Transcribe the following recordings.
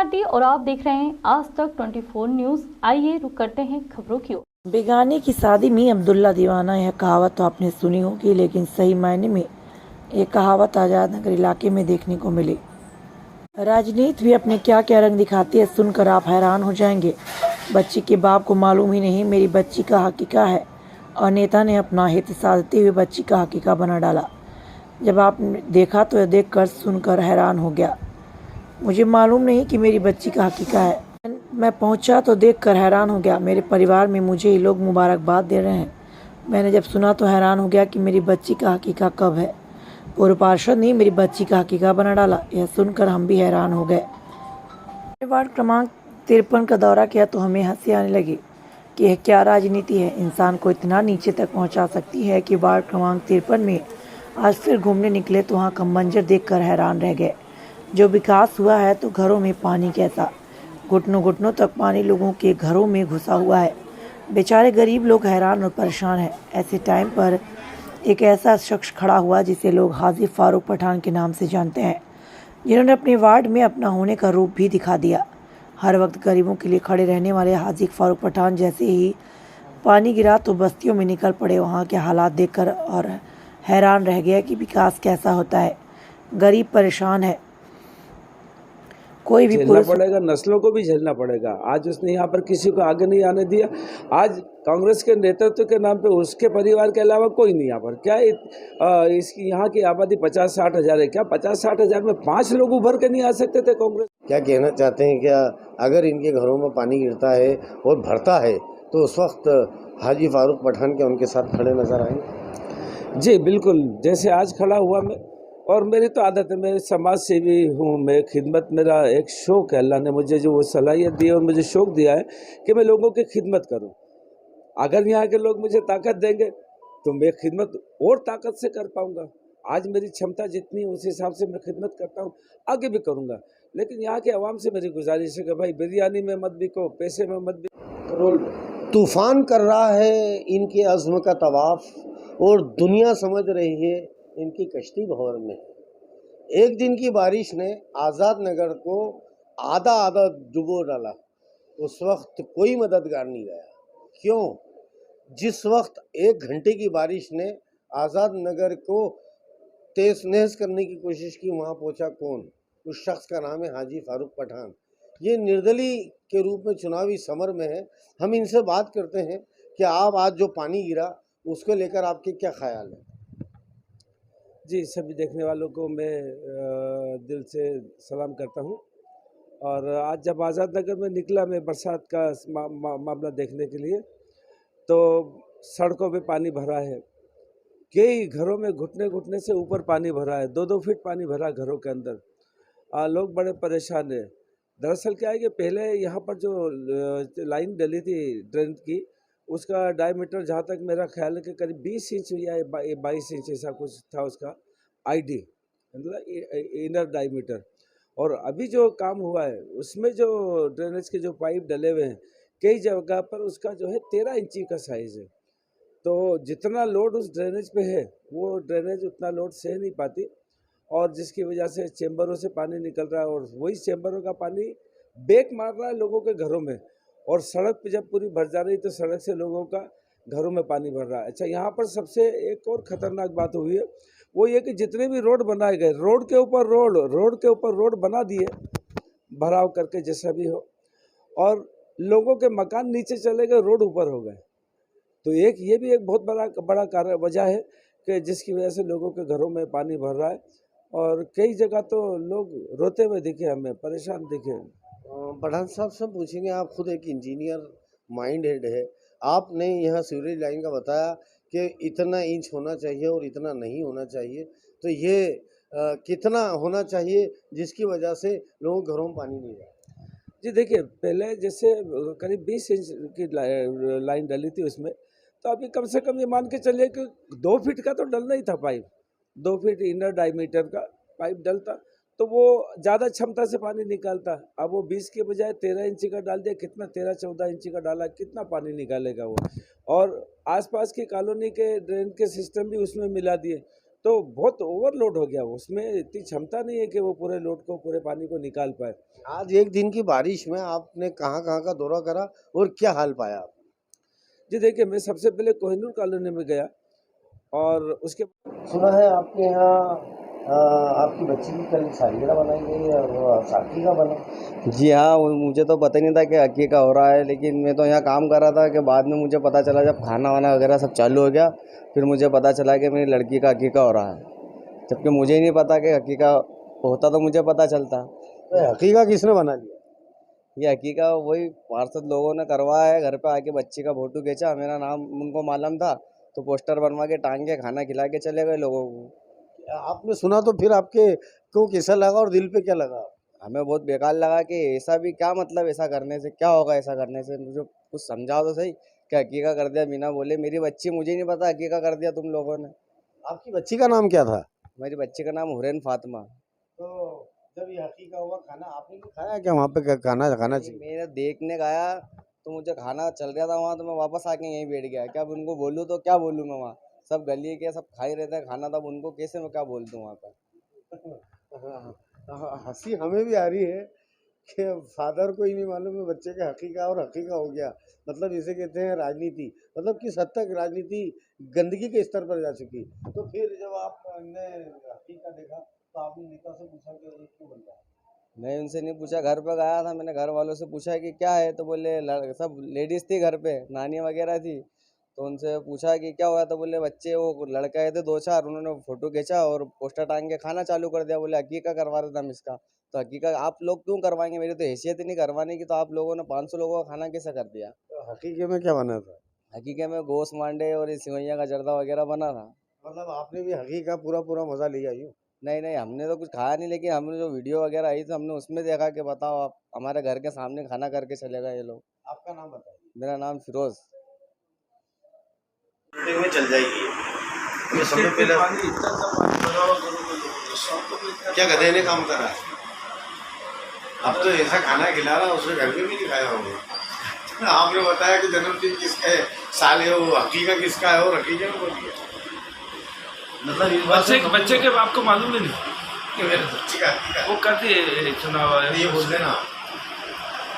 भारती और आप देख रहे हैं आज तक 24 न्यूज। आइए रुक करते हैं खबरों की ओर। बेगाने की शादी में अब्दुल्ला दीवाना, यह कहावत तो आपने सुनी होगी, लेकिन सही मायने में ये कहावत आजाद नगर इलाके में देखने को मिली। राजनीति भी अपने क्या क्या रंग दिखाती है, सुनकर आप हैरान हो जाएंगे। बच्ची के बाप को मालूम ही नहीं मेरी बच्ची का हकीका है, और नेता ने अपना हित साधते हुए बच्ची का हकीका बना डाला। जब आपने देखा तो देखकर सुनकर हैरान हो गया। मुझे मालूम नहीं कि मेरी बच्ची का हकीका है। मैं पहुंचा तो देखकर हैरान हो गया। मेरे परिवार में मुझे ही लोग मुबारकबाद दे रहे हैं। मैंने जब सुना तो हैरान हो गया कि मेरी बच्ची का हकीका कब है। पूर्व पार्षद ने मेरी बच्ची का हकीका बना डाला। यह सुनकर हम भी हैरान हो गए। वार्ड क्रमांक 53 का दौरा किया तो हमें हंसी आने लगी कि यह क्या राजनीति है, इंसान को इतना नीचे तक पहुंचा सकती है कि वार्ड क्रमांक 53 में आज फिर घूमने निकले तो वहाँ का मंजर देखकर हैरान रह गए। जो विकास हुआ है तो घरों में पानी कैसा, घुटनों घुटनों तक पानी लोगों के घरों में घुसा हुआ है। बेचारे गरीब लोग हैरान और परेशान हैं। ऐसे टाइम पर एक ऐसा शख्स खड़ा हुआ जिसे लोग हाजी फारूक पठान के नाम से जानते हैं, जिन्होंने अपने वार्ड में अपना होने का रूप भी दिखा दिया। हर वक्त गरीबों के लिए खड़े रहने वाले हाजी फारूक पठान जैसे ही पानी गिरा तो बस्तियों में निकल पड़े। वहाँ के हालात देखकर और हैरान रह गया कि विकास कैसा होता है। गरीब परेशान है, कोई भी झेलना पड़ेगा, नस्लों को भी झेलना पड़ेगा। आज उसने यहाँ पर किसी को आगे नहीं आने दिया। आज कांग्रेस के नेतृत्व के नाम पे उसके परिवार के अलावा कोई नहीं यहाँ पर। क्या इसकी यहाँ की आबादी 50-60 हज़ार है, क्या 50-60 हज़ार में 5 लोग उभर के नहीं आ सकते थे कांग्रेस? क्या कहना चाहते हैं? क्या अगर इनके घरों में पानी गिरता है और भरता है तो उस वक्त हाजी फारूक पठान के उनके साथ खड़े नजर आएंगे? जी बिल्कुल, जैसे आज खड़ा हुआ मैं, और मेरी तो आदत है, मैं समाज सेवी हूँ, मैं खिदमत, मेरा एक शौक़ है। अल्लाह ने मुझे जो वो सलाहियत दी है और मुझे शौक़ दिया है कि मैं लोगों की खिदमत करूँ। अगर यहाँ के लोग मुझे ताकत देंगे तो मैं खिदमत और ताकत से कर पाऊँगा। आज मेरी क्षमता जितनी है उस हिसाब से मैं खिदमत करता हूँ, आगे भी करूँगा। लेकिन यहाँ के अवाम से मेरी गुजारिश है कि भाई बिरयानी में मत बिको, पैसे में मत बिको। तूफान कर रहा है इनके अज़्म का तवाफ, और दुनिया समझ रही है इनकी कश्ती भंवर में। एक दिन की बारिश ने आज़ाद नगर को आधा आधा डुबो डाला। उस वक्त कोई मददगार नहीं गया। क्यों? जिस वक्त 1 घंटे की बारिश ने आज़ाद नगर को तहस नहस करने की कोशिश की, वहाँ पहुँचा कौन? उस शख्स का नाम है हाजी फारूक पठान। ये निर्दलीय के रूप में चुनावी समर में है। हम इनसे बात करते हैं कि आप आज जो पानी गिरा उसको लेकर आपके क्या ख्याल है? जी, सभी देखने वालों को मैं दिल से सलाम करता हूँ। और आज जब आज़ाद नगर में निकला मैं बरसात का मामला देखने के लिए, तो सड़कों पे पानी भरा है। कई घरों में घुटने घुटने से ऊपर पानी भरा है, 2-2 फीट पानी भरा घरों के अंदर। लोग बड़े परेशान हैं। दरअसल क्या है कि पहले यहाँ पर जो लाइन डली थी ड्रेन की, उसका डायमीटर जहाँ तक मेरा ख्याल है कि करीब 20 इंच या 22 इंच ऐसा कुछ था उसका आईडी, मतलब इनर डायमीटर। और अभी जो काम हुआ है उसमें जो ड्रेनेज के जो पाइप डले हुए हैं, कई जगह पर उसका जो है 13 इंची का साइज़ है। तो जितना लोड उस ड्रेनेज पे है वो ड्रेनेज उतना लोड सह नहीं पाती, और जिसकी वजह से चैम्बरों से पानी निकल रहा है, और वही चैम्बरों का पानी बेक मार रहा है लोगों के घरों में, और सड़क पे जब पूरी भर जा रही तो सड़क से लोगों का घरों में पानी भर रहा है। अच्छा, यहाँ पर सबसे एक और ख़तरनाक बात हुई है, वो ये कि जितने भी रोड बनाए गए, रोड के ऊपर रोड बना दिए भराव करके जैसा भी हो, और लोगों के मकान नीचे चले गए, रोड ऊपर हो गए। तो एक ये भी एक बहुत बड़ा कारण वजह है कि जिसकी वजह से लोगों के घरों में पानी भर रहा है, और कई जगह तो लोग रोते हुए दिखे, हमें परेशान दिखे। पठान साहब से पूछेंगे, आप खुद एक इंजीनियर माइंड हेड है, आपने यहाँ सीवरेज लाइन का बताया कि इतना इंच होना चाहिए और इतना नहीं होना चाहिए, तो ये कितना होना चाहिए जिसकी वजह से लोगों के घरों में पानी नहीं जाए? जी देखिए, पहले जैसे करीब 20 इंच की लाइन डली थी उसमें, तो अभी कम से कम ये मान के चलिए कि 2 फीट का तो डलना ही था पाइप, 2 फीट इनर डायमीटर का पाइप डलता तो वो ज़्यादा क्षमता से पानी निकालता। अब वो 20 के बजाय 13 इंची का डाल दिया, कितना 13-14 इंची का डाला, कितना पानी निकालेगा वो। और आसपास की कॉलोनी के ड्रेन के सिस्टम भी उसमें मिला दिए, तो बहुत ओवरलोड हो गया, उसमें इतनी क्षमता नहीं है कि वो पूरे लोड को, पूरे पानी को निकाल पाए। आज एक दिन की बारिश में आपने कहाँ कहाँ का दौरा करा और क्या हाल पाया आप? जी देखिए, मैं सबसे पहले कोहिनूर कॉलोनी में गया और उसके सुना है आपके यहाँ आपकी बच्ची की कल सालगिरह बनाई गई और साथी का बना। जी हाँ, मुझे तो पता ही नहीं था कि अक्कीका हो रहा है, लेकिन मैं तो यहाँ काम कर रहा था कि बाद में मुझे पता चला जब खाना वाना वगैरह सब चालू हो गया, फिर मुझे पता चला कि मेरी लड़की का अक्कीका हो रहा है, जबकि मुझे ही नहीं पता कि अक्कीका होता तो मुझे पता चलता। तो हकीका किसने बना लिया? ये अक्कीका वही पार्षद लोगों ने करवाया है, घर पे आके बच्ची का फोटो खींचा, मेरा नाम उनको मालूम था तो पोस्टर बनवा के टांग के खाना खिला के चले गए लोगों को। आपने सुना तो फिर आपके को कैसा लगा और दिल पे क्या लगा? हमें बहुत बेकार लगा कि ऐसा भी क्या, मतलब ऐसा करने से क्या होगा, ऐसा करने से मुझे कुछ समझाओ तो सही। क्या अकीका कर दिया बिना बोले? मेरी बच्ची, मुझे नहीं पता अकीका कर दिया तुम लोगों ने। आपकी बच्ची का नाम क्या था? मेरी बच्ची का नाम हुरैन फातिमा। तो जब ये हकीका हुआ खाना आपने भी खाया क्या? वहाँ पे खाना खाना चाहिए। मैंने देखने गया तो मुझे खाना चल रहा था वहाँ, तो मैं वापस आके यहीं बैठ गया। क्या अब उनको बोलूँ तो क्या बोलूँ मैं? वहाँ सब गली के सब खा ही रहते हैं खाना, तब उनको कैसे मैं क्या बोल दूँ वहाँ पर? हंसी हमें भी आ रही है कि फादर को ही नहीं मालूम है बच्चे का हकीका और हकीका हो गया। मतलब इसे कहते हैं राजनीति। मतलब किस हद तक राजनीति गंदगी के स्तर पर जा चुकी। तो फिर जब आपने हकीका देखा तो आपने नेता से पूछा कि ये क्यों बन रहा है? मैं उनसे नहीं पूछा, घर पे गया था, मैंने घर वालों से पूछा कि क्या है, तो बोले सब लेडीज़ थी घर पे, नानी वगैरह थी, तो उनसे पूछा कि क्या हुआ, तो बोले बच्चे वो लड़के आए थे 2-4, उन्होंने फ़ोटो खींचा और पोस्टर टांग के खाना चालू कर दिया। बोले अकीका करवा रहे थे हम इसका। तो अकीका आप लोग क्यों करवाएंगे? मेरी तो हैसियत ही नहीं करवाने की, तो आप लोगों ने 500 लोगों का खाना कैसे कर दिया? तो हकीके में क्या बना था? हकीके में गोश्त मांडे और ये सिवैया का जर्दा वगैरह बना था। मतलब आपने भी हकीका पूरा पूरा मजा लिया यूँ? नहीं नहीं, हमने तो कुछ खाया नहीं, लेकिन हमने जो वीडियो वगैरह आई तो हमने उसमें देखा कि बताओ आप, हमारे घर के सामने खाना करके चले गए ये लोग। आपका नाम बताइए। मेरा नाम फिरोज। मीटिंग में चल जाएगी ये समय पहले क्या गधे ने काम करा है? अब तो ऐसा खाना खिला रहा उसने घर में भी नहीं खाया होगा। आपने बताया कि जन्मदिन किसका है, साल है, वो हकीका किसका है और हकीका में बोल दिया। मतलब इस बात बच्चे के बाप को मालूम ही नहीं कि मेरे बच्चे का हकीका वो करती चुनाव है। ये बोल देना,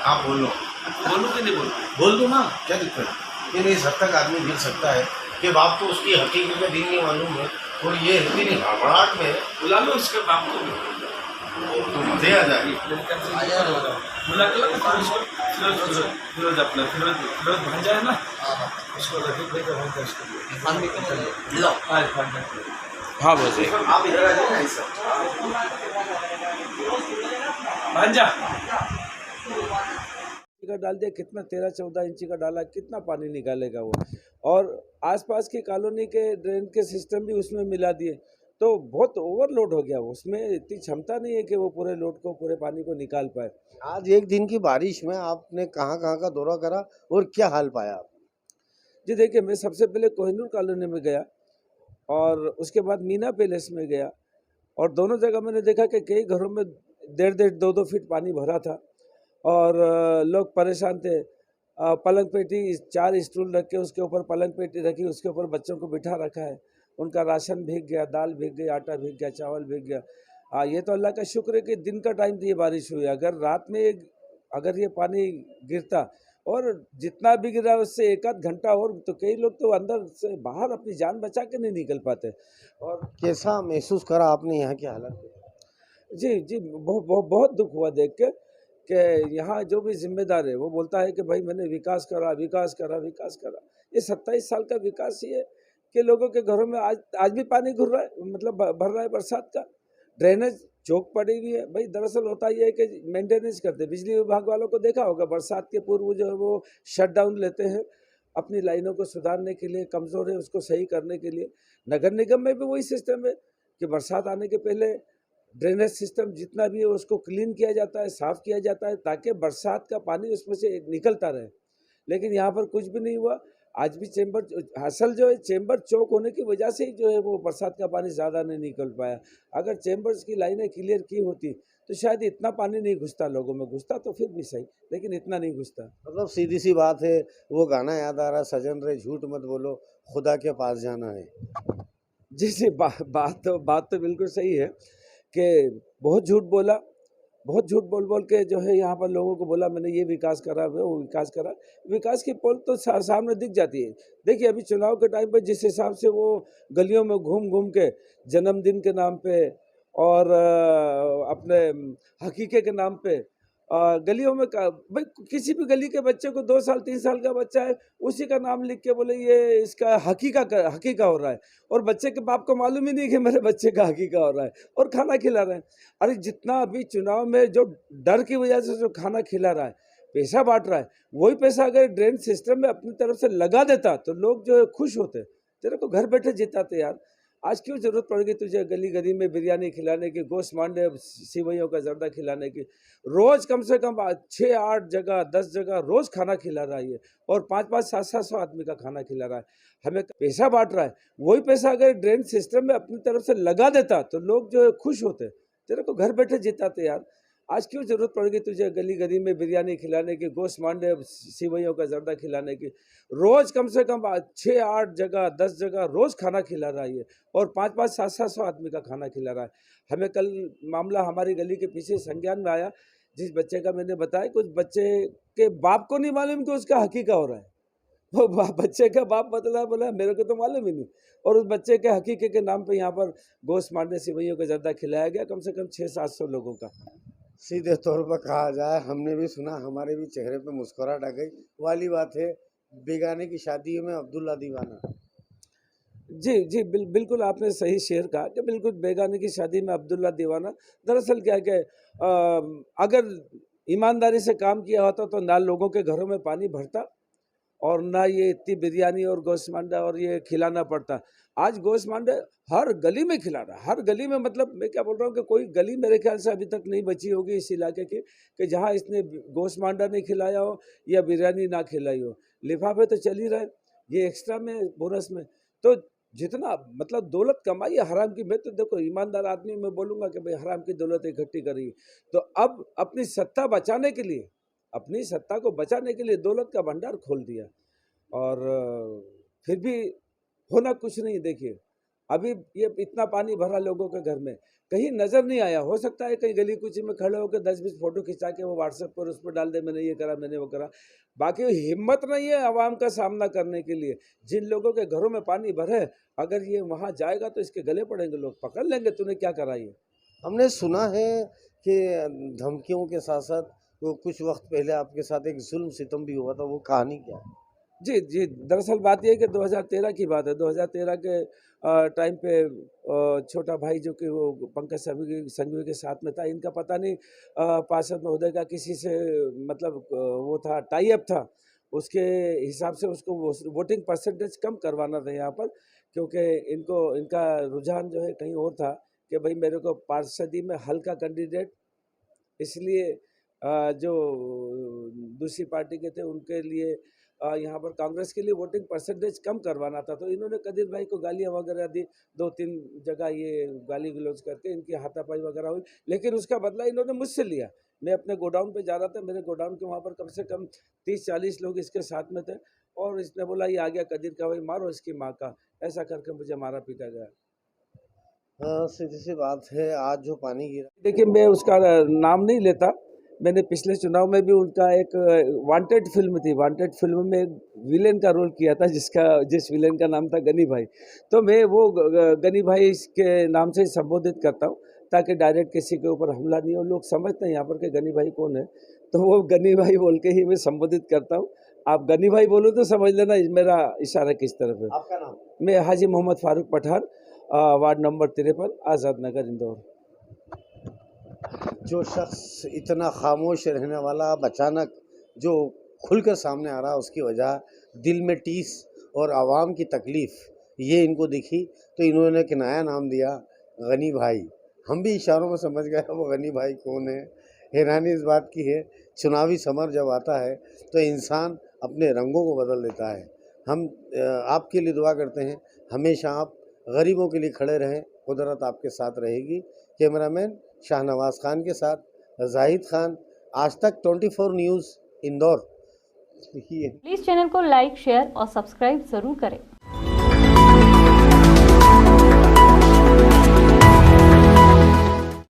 आप बोल लो। बोलूँ कि नहीं बोलूँ? बोल दो ना, क्या दिक्कत है? ये नहीं सब तक आदमी मिल सकता है कि बाप को उसकी हकीकत का दिन नहीं मालूम है और ये इतनी हड़बड़ाहट में बुला लो उसके बाप को भी। तो मजे आ जाए। बुला के लो फिरोज अपना फिरोज भांजा है ना, उसको हाँ बोले आप इधर आ जाइए सर। भांजा का डाल दिया, कितना 13-14 इंची का डाला, कितना पानी निकालेगा वो। और आसपास की कॉलोनी के ड्रेन के सिस्टम भी उसमें मिला दिए, तो बहुत ओवरलोड हो गया, उसमें इतनी क्षमता नहीं है कि वो पूरे लोड को, पूरे पानी को निकाल पाए। आज एक दिन की बारिश में आपने कहाँ कहाँ का दौरा करा और क्या हाल पाया आप? जी देखिए, मैं सबसे पहले कोहिनूर कॉलोनी में गया और उसके बाद मीना पैलेस में गया, और दोनों जगह मैंने देखा कि कई घरों में 1.5-1.5 2-2 फीट पानी भरा था और लोग परेशान थे। पलंग पेटी 4 स्टूल रख के उसके ऊपर पलंग पेटी रखी, उसके ऊपर बच्चों को बिठा रखा है। उनका राशन भीग गया, दाल भीग गई, आटा भीग गया, चावल भीग गया। ये तो अल्लाह का शुक्र है कि दिन का टाइम तो ये बारिश हुई। अगर रात में अगर ये पानी गिरता और जितना भी गिरा उससे 1-8 घंटा और, तो कई लोग तो अंदर से बाहर अपनी जान बचा के नहीं निकल पाते। और कैसा महसूस करा आपने यहाँ की हालत? जी बहुत दुख हुआ देख के कि यहाँ जो भी जिम्मेदार है वो बोलता है कि भाई मैंने विकास करा, विकास करा, विकास करा। ये 27 साल का विकास ही है कि लोगों के घरों में आज भी पानी घुर रहा है, मतलब भर रहा है बरसात का। ड्रेनेज चौक पड़ी हुई है। भाई दरअसल होता ये है कि मेंटेनेंस करते, बिजली विभाग वालों को देखा होगा, बरसात के पूर्व जो है वो शट डाउन लेते हैं अपनी लाइनों को सुधारने के लिए, कमज़ोर है उसको सही करने के लिए। नगर निगम में भी वही सिस्टम है कि बरसात आने के पहले ड्रेनेज सिस्टम जितना भी है उसको क्लीन किया जाता है, साफ़ किया जाता है, ताकि बरसात का पानी उसमें से निकलता रहे। लेकिन यहाँ पर कुछ भी नहीं हुआ। आज भी चेंबर असल जो है चेंबर चौक होने की वजह से ही जो है वो बरसात का पानी ज़्यादा नहीं निकल पाया। अगर चेंबर्स की लाइनें क्लियर की होती तो शायद इतना पानी नहीं घुसता, लोगों में घुसता तो फिर भी सही, लेकिन इतना नहीं घुसता। मतलब सीधी सी बात है, वो गाना याद आ रहा, सजन रे झूठ मत बोलो, खुदा के पास जाना है। जी जी, बात तो बिल्कुल सही है कि बहुत झूठ बोला, बहुत झूठ बोल बोल के जो है यहाँ पर लोगों को बोला मैंने ये विकास करा, वो विकास करा। विकास की पोल तो सामने दिख जाती है। देखिए अभी चुनाव के टाइम पे जिस हिसाब से वो गलियों में घूम घूम के जन्मदिन के नाम पे और अपने हकीके के नाम पे गलियों में भाई किसी भी गली के बच्चे को 2 साल 3 साल का बच्चा है उसी का नाम लिख के बोले ये इसका हकीका हो रहा है, और बच्चे के बाप को मालूम ही नहीं कि मेरे बच्चे का हकीका हो रहा है और खाना खिला रहे हैं। अरे जितना अभी चुनाव में जो डर की वजह से जो खाना खिला रहा है, पैसा बांट रहा है, वही पैसा अगर ड्रेन सिस्टम में अपनी तरफ से लगा देता तो लोग जो है खुश होते। तेरे को घर बैठे जिताते यार। आज क्यों जरूरत पड़ गई तुझे गली गली में बिरयानी खिलाने की, गोश्त मांडे सिवैयों का जर्दा खिलाने की? रोज कम से कम 6-8 जगह 10 जगह रोज खाना खिला रहा है और 5-5 700 आदमी का खाना खिला रहा है। हमें पैसा बांट रहा है, वही पैसा अगर ड्रेन सिस्टम में अपनी तरफ से लगा देता तो लोग जो है खुश होते। तेरे को घर बैठे जिताते यार। आज क्यों जरूरत पड़ गई तुझे गली गली में बिरयानी खिलाने की, गोश्त मांडे सिवैयों का जर्दा खिलाने की? रोज कम से कम 6-8 जगह 10 जगह रोज खाना खिला रहा है और 5-5 700 आदमी का खाना खिला रहा है। हमें कल मामला हमारी गली के पीछे संज्ञान में आया, जिस बच्चे का मैंने बताया, कुछ बच्चे के बाप को नहीं मालूम कि उसका हकीका हो रहा है। वो बच्चे का बाप बोला मेरे को तो मालूम ही नहीं, और उस बच्चे के हकीके के नाम पे यहाँ पर गोश्त मांडे सिवैयों का जर्दा खिलाया गया कम से कम 600-700 लोगों का। सीधे तौर पर कहा जाए, हमने भी सुना, हमारे भी चेहरे पे मुस्कुराहट आ गई। वाली बात है, बेगाने की शादियों में अब्दुल्ला दीवाना। जी बिल्कुल आपने सही शेर कहा कि बिल्कुल बेगाने की शादी में अब्दुल्ला दीवाना। दरअसल क्या है कि अगर ईमानदारी से काम किया होता तो ना लोगों के घरों में पानी भरता और ना ये इतनी बिरयानी और गोश्त मांडा और ये खिलाना पड़ता। आज गोश्त मांडा हर गली में खिला रहा है, हर गली में। मतलब मैं क्या बोल रहा हूँ कि कोई गली मेरे ख्याल से अभी तक नहीं बची होगी इस इलाके की कि जहाँ इसने गोश्त मांडा नहीं खिलाया हो या बिरयानी ना खिलाई हो। लिफाफे तो चल ही रहे, ये एक्स्ट्रा में बोनस में। तो जितना मतलब दौलत कमाई है हराम की, मैं तो देखो ईमानदार आदमी मैं बोलूँगा कि भाई हराम की दौलत इकट्ठी करी, तो अब अपनी सत्ता बचाने के लिए, अपनी सत्ता को बचाने के लिए दौलत का भंडार खोल दिया, और फिर भी होना कुछ नहीं। देखिए अभी ये इतना पानी भरा लोगों के घर में, कहीं नज़र नहीं आया। हो सकता है कहीं गली कुची में खड़े होकर 10-20 फोटो खिंचा के वो व्हाट्सएप पर उस पर डाल दे, मैंने ये करा मैंने वो करा। बाकी हिम्मत नहीं है आवाम का सामना करने के लिए। जिन लोगों के घरों में पानी भरे, अगर ये वहाँ जाएगा तो इसके गले पड़ेंगे, लोग पकड़ लेंगे तूने क्या करा ये। हमने सुना है कि धमकियों के साथ साथ वो कुछ वक्त पहले आपके साथ एक जुल्म सितम भी हुआ था, वो कहानी क्या है? जी दरअसल बात यह है कि 2013 की बात है। 2013 के टाइम पे छोटा भाई जो कि वो पंकज संघवी के साथ में था, इनका पता नहीं पार्षद महोदय का किसी से मतलब वो था टाई अप था, उसके हिसाब से उसको वोटिंग परसेंटेज कम करवाना था यहाँ पर, क्योंकि इनका रुझान जो है कहीं और था कि भाई मेरे को पार्षदी में हल्का कैंडिडेट, इसलिए जो दूसरी पार्टी के थे उनके लिए यहाँ पर कांग्रेस के लिए वोटिंग परसेंटेज कम करवाना था। तो इन्होंने कदीर भाई को गालियाँ वगैरह दी, 2-3 जगह ये गाली गलौज करके इनकी हाथापाई वगैरह हुई, लेकिन उसका बदला इन्होंने मुझसे लिया। मैं अपने गोडाउन पे जा रहा था, मेरे गोडाउन के वहाँ पर कम से कम 30-40 लोग इसके साथ में थे, और इसने बोला ये आ गया कदीर का भाई, मारो इसकी माँ का, ऐसा करके मुझे मारा पीटा गया। हाँ, सीधी सी बात है, आज जो पानी गिरा, देखिए मैं उसका नाम नहीं लेता, मैंने पिछले चुनाव में भी उनका एक वांटेड फिल्म थी, वांटेड फिल्म में एक विलेन का रोल किया था जिस विलेन का नाम था गनी भाई। तो मैं वो गनी भाई के नाम से संबोधित करता हूँ ताकि डायरेक्ट किसी के ऊपर हमला नहीं हो। लोग समझते हैं यहाँ पर कि गनी भाई कौन है, तो वो गनी भाई बोल के ही मैं संबोधित करता हूँ। आप गनी भाई बोलो तो समझ लेना मेरा इशारा किस तरफ है। आपका नाम? मैं हाजी मोहम्मद फारूक पठान, वार्ड नंबर 53, आज़ाद नगर, इंदौर। जो शख्स इतना खामोश रहने वाला अब अचानक जो खुलकर सामने आ रहा, उसकी वजह दिल में टीस और आवाम की तकलीफ़ ये इनको दिखी, तो इन्होंने एक नया नाम दिया गनी भाई। हम भी इशारों में समझ गए वो गनी भाई कौन है। हैरानी इस बात की है, चुनावी समर जब आता है तो इंसान अपने रंगों को बदल देता है। हम आपके लिए दुआ करते हैं, हमेशा आप गरीबों के लिए खड़े रहें, कुदरत आपके साथ रहेगी। कैमरामैन शाहनवाज खान के साथ जाहिद खान, आज तक 24 न्यूज़, इंदौर। प्लीज़ चैनल को लाइक, शेयर और सब्सक्राइब ज़रूर करें।